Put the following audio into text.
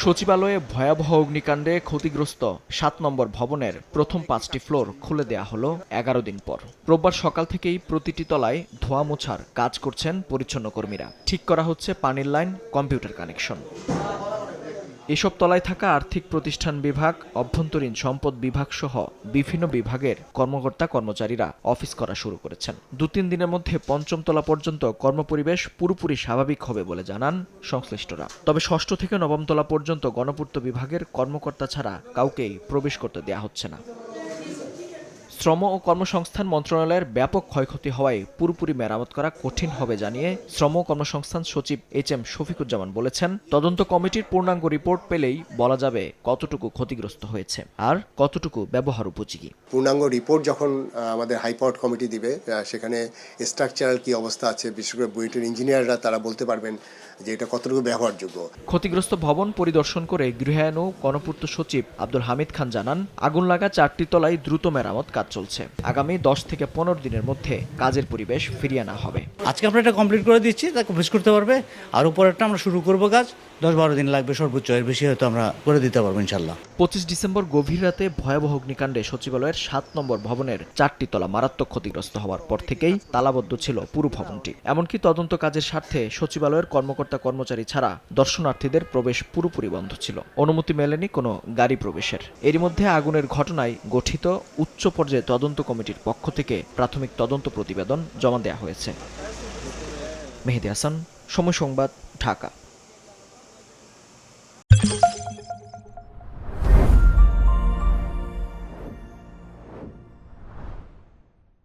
সচিবালয়ে ভয়াবহ অগ্নিকাণ্ডে ক্ষতিগ্রস্ত ৭ নম্বর ভবনের প্রথম ৫টি ফ্লোর খুলে দেয়া হলো ১১ দিন পর। রোববার সকাল থেকেই প্রতিটি তলায় ধোঁয়া মোছার কাজ করছেন পরিচ্ছন্ন কর্মীরা। ঠিক করা হচ্ছে পানির লাইন, কম্পিউটার কানেকশন। এসব তলায় থাকা আর্থিক প্রতিষ্ঠান বিভাগ, অভ্যন্তরীণ সম্পদ বিভাগ সহ বিভিন্ন বিভাগের কর্মকর্তা কর্মচারীরা অফিস করা শুরু করেছেন। ২-৩ দিনের মধ্যে পঞ্চম তলা পর্যন্ত কর্মপরিবেশ পুরোপুরি স্বাভাবিক হবে বলে জানান সংশ্লিষ্টরা। তবে ষষ্ঠ থেকে নবম তলা পর্যন্ত গণপূর্ত বিভাগের কর্মকর্তা ছাড়া কাউকেই প্রবেশ করতে দেয়া হচ্ছে না। শ্রম ও কর্মসংস্থান মন্ত্রণালয়ের ব্যাপক ক্ষয়ক্ষতি হওয়ায় পুরোপুরি মেরামত করা কঠিন হবে জানিয়ে শ্রম ও কর্মসংস্থান সচিব এইচ.এম. শফিকুজ্জামান বলেছেন, তদন্ত কমিটির পূর্ণাঙ্গ রিপোর্ট পেলেই বলা যাবে কতটুকু ক্ষতিগ্রস্ত হয়েছে আর কতটুকু ব্যবহার উপযোগী। পূর্ণাঙ্গ রিপোর্ট যখন আমাদের হাইপাওয়ার কমিটি দিবে, সেখানে স্ট্রাকচারাল কি অবস্থা আছে, বিশেষ করে বুয়েটের ইঞ্জিনিয়াররা তারা বলতে পারবেন যে এটা কতটুকু ব্যবহারযোগ্য। ক্ষতিগ্রস্ত ভবন পরিদর্শন করে গৃহায়ন ও গণপূর্ত সচিব আব্দুল হামিদ খান জানান, আগুন লাগা 4টি তলায় দ্রুত মেরামত কাজ চলছে। আগামী 10 থেকে 15 দিনের মধ্যে কাজের পরিবেশ ফিরিয়ে আনা হবে। আজকে আমরা এটা কমপ্লিট করে দিচ্ছি, তাকে অফিস করতে পারবে। আর উপরেরটা আমরা শুরু করব কাজ, 10-12 দিন লাগবে সর্বোচ্চ, এর বেশি হয়তো আমরা করে দিতে পারবো ইনশাল্লাহ। 25 ডিসেম্বর গভীর রাতে ভয়াবহ অগ্নিকাণ্ডে সচিবালয়ের 7 নম্বর ভবনের 4টি তলা মারাত্মক ক্ষতিগ্রস্ত হওয়ার পর থেকেই তালাবদ্ধ ছিল পুরো ভবনটি। এমনকি তদন্ত কাজের স্বার্থে সচিবালয়ের কর্মকর্তা কর্মচারী ছাড়া দর্শনার্থীদের প্রবেশ পুরোপুরি বন্ধ ছিল। অনুমতি মেলেনি কোনো গাড়ি প্রবেশের। এরই মধ্যে আগুনের ঘটনায় গঠিত উচ্চ পর্যায়ে তদন্ত কমিটির পক্ষ থেকে প্রাথমিক তদন্ত প্রতিবেদন জমা দেওয়া হয়েছে। মেহেদী হাসান, সময় সংবাদ, ঢাকা।